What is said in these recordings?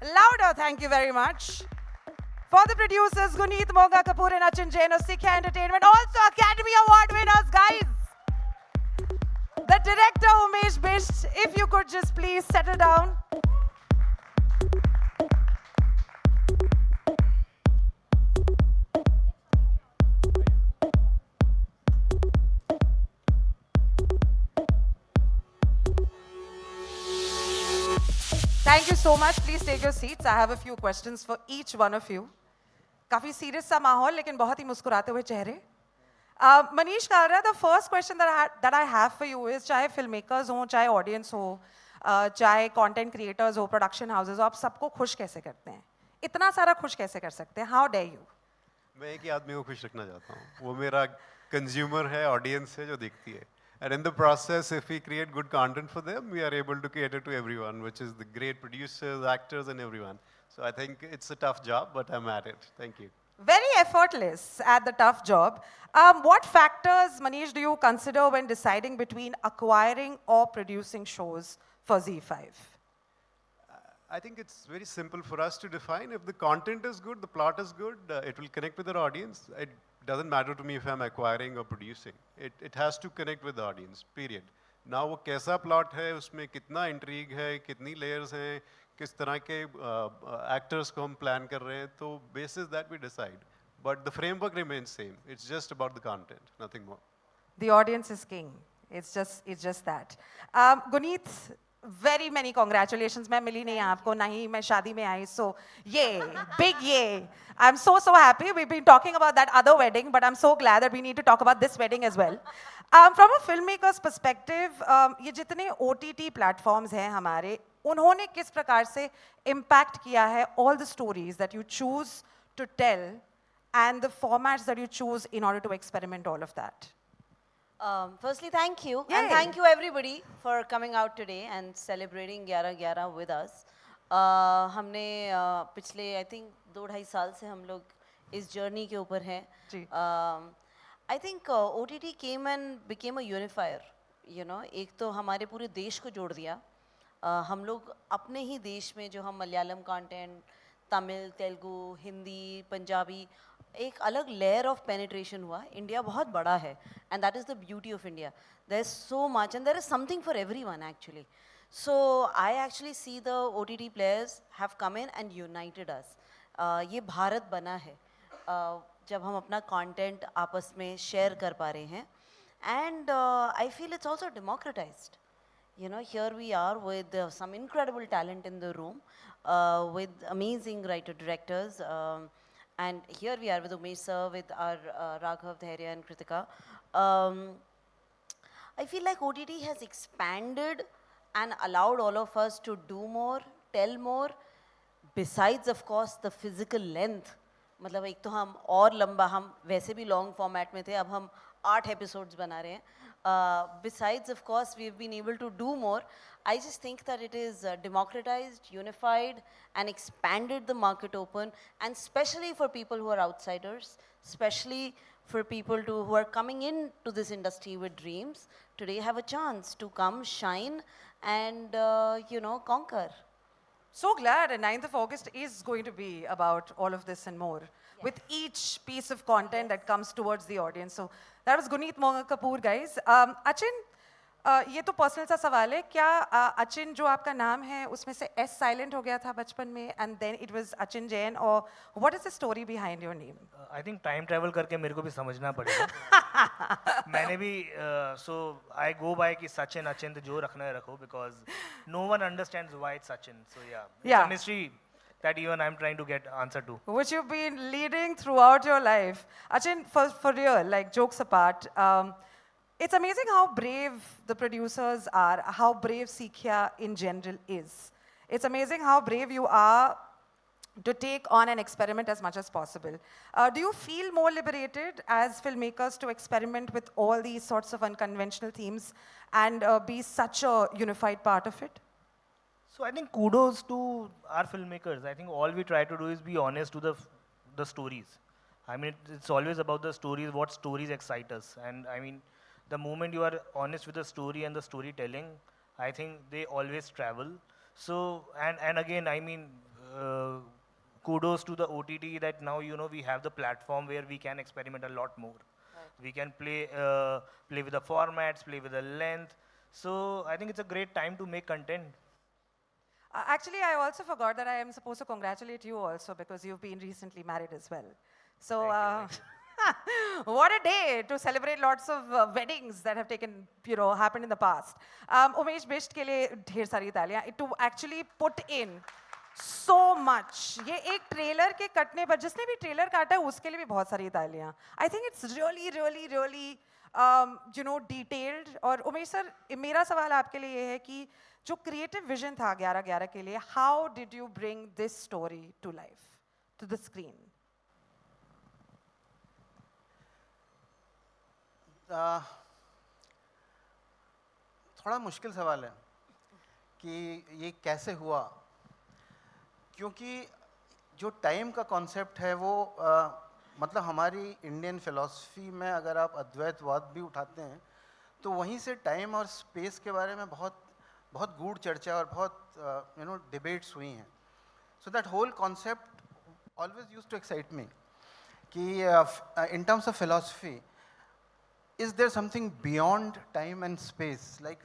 Louder, thank you very much. For the producers, Guneet, Monga, Kapoor and Achin Jain of Sikha Entertainment. Also Academy Award winners, guys. The director, Umesh Bist, if you could just please settle down. Thank you so much. Please take your seats. I have a few questions for each one of you. काफी serious सा माहौल लेकिन बहुत ही मुस्कुराते हुए चेहरे. Manish Kalra, the first question that I have for you is चाहे filmmakers हो, चाहे audience हो, चाहे content creators हो, production houses हो, आप सबको खुश कैसे करते हैं? इतना सारा खुश कैसे कर सकते हैं? How dare you? मैं एक ही आदमी को खुश रखना चाहता हूँ. वो मेरा consumer है, audience है जो देखती है. And in the process, if we create good content for them, we are able to cater to everyone, which is the great producers, actors, and everyone. So I think it's a tough job, but I'm at it. Thank you. Very effortless at the tough job. What factors, Manish, do you consider when deciding between acquiring or producing shows for Z5? I think it's very simple for us to define. If the content is good, the plot is good, it will connect with our audience. It doesn't matter to me if I'm acquiring or producing. It has to connect with the audience, period. Now वो कैसा plot है, उसमें कितना intrigue है, कितनी layers हैं, किस तरह के actors को हम plan कर रहे हैं, तो basis that we decide. But the framework remains same. It's just about the content, nothing more. The audience is king. It's just that. Guneet, very many congratulations. मैं मिली नहीं आपको, ना ही मैं शादी में आई. So, yay, big yay. I'm so happy. We've been talking about that other wedding, but I'm so glad that we need to talk about this wedding as well. From a filmmaker's perspective, ये जितने OTT platforms हैं हमारे, उन्होंने किस प्रकार से impact किया है all the stories that you choose to tell and the formats that you choose in order to experiment all of that? Firstly, thank you. Yay. And thank you everybody for coming out today and celebrating Gyaara Gyaara with us. हमने पिछले I think 2-2.5 साल से हम लोग इस journey के ऊपर हैं. जी. I think OTT came and became a unifier. You know, एक तो हमारे पूरे देश को जोड़ दिया. हम लोग अपने ही देश में जो हम मलयालम कंटेंट, तमिल, तेलुगु, हिंदी, पंजाबी, एक अलग लेयर ऑफ पेनिट्रेशन हुआ. इंडिया बहुत बड़ा है and that is the beauty of India. There is so much and there is something for everyone actually. So I actually see the OTT players have come in and united us. ये भारत बना है जब हम अपना content आपस में share कर पा रहे हैं. And I feel it's also democratised. You know, here we are with some incredible talent in the room, with amazing writer-directors. And here we are with Umesh sir, with our Raghav, Dhairya and Kritika. I feel like OTT has expanded and allowed all of us to do more, tell more, besides of course the physical length. मतलब एक तो हम और लंबा, हम वैसे भी long format में थे, अब हम 8 एपिसोड्स बना रहे हैं. Besides, of course, we've been able to do more. I just think that it is democratized, unified, and expanded the market open, and especially for people who are outsiders, especially for people who are coming into this industry with dreams, today have a chance to come, shine, and, you know, conquer. So glad, and 9th of August is going to be about all of this and more, with each piece of content that comes towards the audience. So that was Guneet, Monga, Kapoor, guys. Achin, ये तो personal सा सवाल है. क्या अचिन जो आपका नाम है उसमें से S साइलेंट हो गया था बचपन में and then it was Achin Jain, or what is the story behind your name? I think time travel करके मेरे को भी समझना पड़ेगा. मैंने भी so I go by कि सचिन अचिन तो जो रखना है रखो, because no one understands why it's Sachin. So yeah, it's a mystery that even I'm trying to get answer to. Which you've been leading throughout your life. Achin, for real, like jokes apart, it's amazing how brave the producers are, how brave Sikha in general is. It's amazing how brave you are to take on an experiment as much as possible. Do you feel more liberated as filmmakers to experiment with all these sorts of unconventional themes and be such a unified part of it? So I think kudos to our filmmakers. I think all we try to do is be honest to the stories. I mean, it's always about the stories, what stories excite us. And I mean, the moment you are honest with the story and the storytelling, I think they always travel. So, and again, I mean, kudos to the OTT that now we have the platform where we can experiment a lot more. We can play with the formats, play with the length. So I think it's a great time to make content. Actually, I also forgot that I am supposed to congratulate you also because you've been recently married as well. So, what a day to celebrate lots of weddings that have happened in the past. Umesh Bist ke liye dher sari taaliyan. To actually put in so much. ये एक trailer के कटने पर जिसने भी trailer काटा है उसके लिए भी बहुत सारी तालियां. I think it's really detailed. और उमेश सर मेरा सवाल आपके लिए ये है कि जो क्रिएटिव विजन था 11/11 के लिए, how did you bring this story to life, to the screen? थोड़ा मुश्किल सवाल है कि ये कैसे हुआ, क्योंकि जो टाइम का कॉन्सेप्ट है वो मतलब हमारी इंडियन फिलॉसफी में अगर आप अद्वैतवाद भी उठाते हैं तो वहीं से टाइम और स्पेस के बारे में बहुत बहुत गूढ़ चर्चा और बहुत डिबेट्स हुई हैं. So that whole concept always used to excite me कि in terms of philosophy is there something beyond time and space, like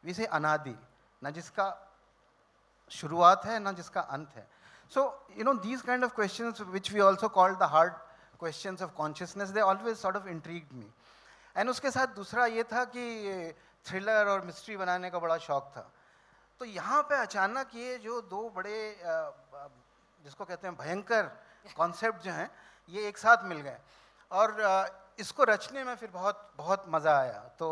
we say anadi, ना जिसका शुरुआत है ना जिसका अंत है. So these kind of questions which we also call the hard questions of consciousness, they always sort of intrigued me. And उसके साथ दूसरा ये था कि थ्रिलर और मिस्ट्री बनाने का बड़ा शौक था. तो यहाँ पे अचानक ये जो दो बड़े जिसको कहते हैं भयंकर कॉन्सेप्ट जो हैं ये एक साथ मिल गए और इसको रचने में फिर बहुत बहुत मज़ा आया. तो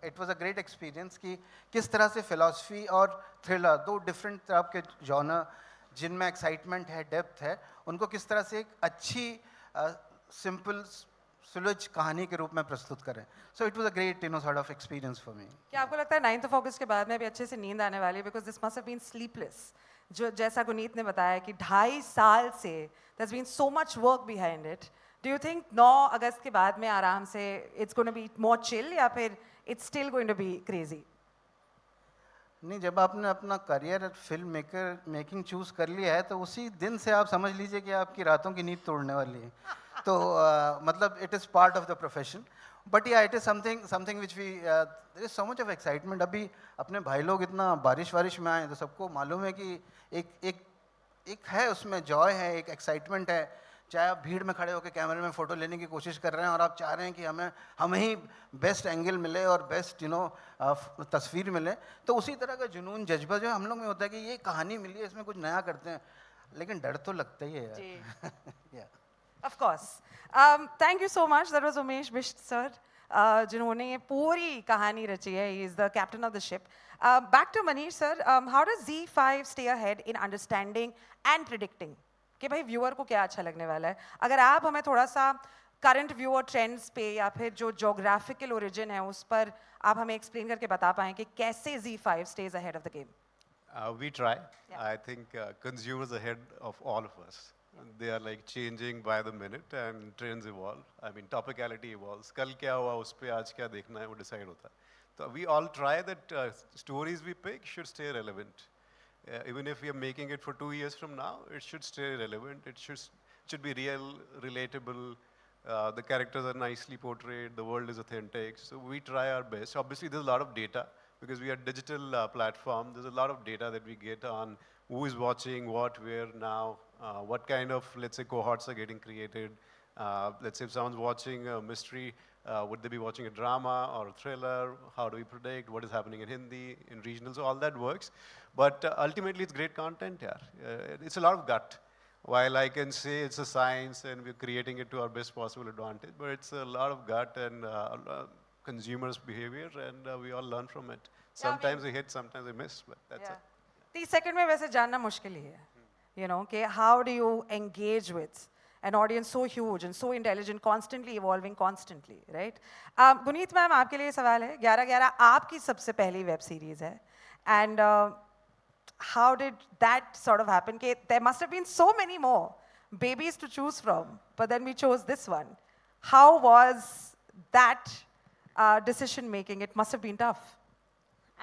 it was a great experience कि किस तरह से फिलॉसफी और थ्रिलर, दो डिफरेंट तरह के जॉनर जिनमें एक्साइटमेंट है, डेप्थ है, उनको किस तरह से एक अच्छी सिंपल सुलझ कहानी के रूप में प्रस्तुत करें. So it was a great sort of experience for me. क्या आपको लगता है 9th ऑफ अगस्त के बाद में भी अच्छे से नींद आने वाली है? Because this must have been sleepless. जो जैसा गुनीत ने बताया कि 2.5 साल से there has been so much work behind it. Do you think 9 अगस्त के बाद में आराम से it's going to be more chill या फिर it's still going to be crazy? नहीं, जब आपने अपना करियर फिल्म मेकिंग चूज़ कर लिया है तो उसी दिन से आप समझ लीजिए कि आपकी रातों की नींद तोड़ने वाली है. तो मतलब it is part of the profession. But yeah it is something which we there is so much of excitement. अभी अपने भाई लोग इतना बारिश में आए तो सबको मालूम है कि एक है उसमें जॉय है, एक एक्साइटमेंट है. चाहे आप भीड़ में खड़े होकर कैमरे में फ़ोटो लेने की कोशिश कर रहे हैं और आप चाह रहे हैं कि हमें ही बेस्ट एंगल मिले और बेस्ट तस्वीर मिले, तो उसी तरह का जुनून जज्बा जो हम लोग में होता है कि ये कहानी मिली है, इसमें कुछ नया करते हैं, लेकिन डर तो लगता ही है यार. yeah. Of course. Thank you so much. That was Umesh Bist sir, जिन्होंने ये पूरी कहानी रची है. He is the captain of the ship. Back to Manish sir. How does Z5 stay ahead in understanding and predicting कि भाई viewer को क्या अच्छा लगने वाला है? अगर आप हमें थोड़ा सा करंट व्यूअर ट्रेंड्स पे या फिर जो जोग्राफिकल ओरिजिन है उस पर आप हमें एक्सप्लेन करके बता पाएं कि कैसे Z5 stays ahead of the game. We try. Yeah. I think consumers ahead of all of us. Yeah. They are like changing by the minute and trends evolve. I mean topicality evolves. कल क्या हुआ उस पे आज क्या देखना है वो decide होता है. So we all try that stories we pick should stay relevant. Even if we are making it for 2 years from now, it should stay relevant. It should be real, relatable. The characters are nicely portrayed. The world is authentic. So we try our best. Obviously, there's a lot of data because we are a digital platform. There's a lot of data that we get on who is watching, what, where, now, what kind of, let's say, cohorts are getting created. Let's say if someone's watching a mystery, would they be watching a drama or a thriller? How do we predict what is happening in Hindi, in regional? So all that works. But ultimately, it's great content, yeah. It's a lot of gut. While I can say it's a science and we're creating it to our best possible advantage, but it's a lot of gut and consumers' behavior, and we all learn from it. Sometimes we hit, sometimes we miss, but that's it. 30 second में वैसे जानना मुश्किल ही है, you know, कि how do you engage with an audience so huge and so intelligent, constantly evolving, constantly, right? Guneet ma'am, आपके लिए सवाल है. 11/11 आपकी सबसे पहली वेब सीरीज है, and how did that sort of happen? There must have been so many more babies to choose from, but then we chose this one. How was that decision making? It must have been tough.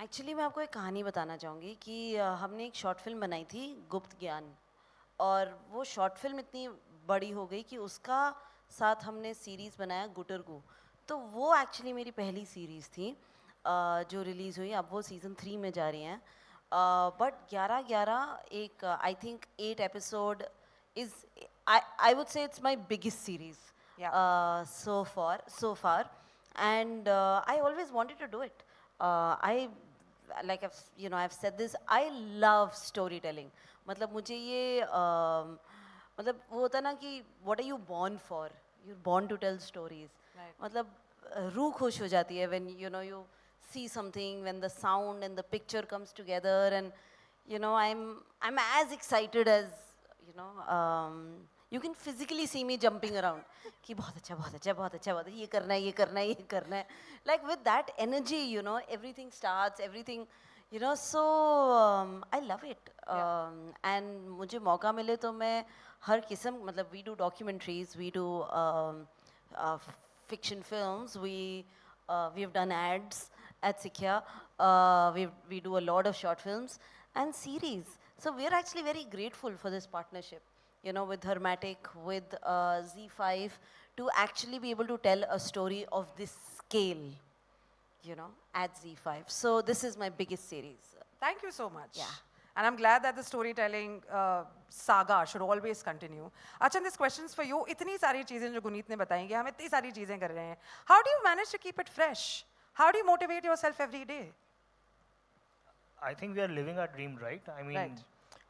Actually मैं आपको एक कहानी बताना चाहूँगी कि हमने एक short film बनाई थी गुप्त ज्ञान. और वो शॉर्ट फिल्म इतनी बड़ी हो गई कि उसका साथ हमने सीरीज़ बनाया गुटरगू। तो वो एक्चुअली मेरी पहली सीरीज़ थी जो रिलीज़ हुई, अब वो सीज़न 3 में जा रही हैं। बट 11-11 एक I think 8 episode is I would say it's my biggest series so far, and I always wanted to do it. I've said this, I love storytelling. मतलब मुझे ये मतलब वो होता ना कि what are you born for? You're born to tell stories. Right. मतलब रूह खुश हो जाती है when you see something, when the sound and the picture comes together, and I'm as excited as you can physically see me jumping around कि बहुत अच्छा बहुत अच्छा बहुत अच्छा बहुत अच्छा, ये करना है ये करना है ये करना है, like with that energy everything starts, everything so I love it. And मुझे मौका मिले तो मैं हर किस्म मतलब we do documentaries, we do fiction films, we've done ads at Sikya, we do a lot of short films and series, so we're actually very grateful for this partnership with Hermetic, with Z5, to actually be able to tell a story of this scale at Z5. So this is my biggest series. Thank you so much. Yeah. And I'm glad that the storytelling saga should always continue. Achan, this question's for you. इतनी सारी चीजें जो गुनीत ने बताई कि हम इतनी सारी चीजें कर रहे हैं. How do you manage to keep it fresh? How do you motivate yourself every day? I think we are living our dream, right? I mean, Right.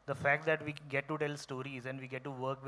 the fact that we get to tell stories and we get to work with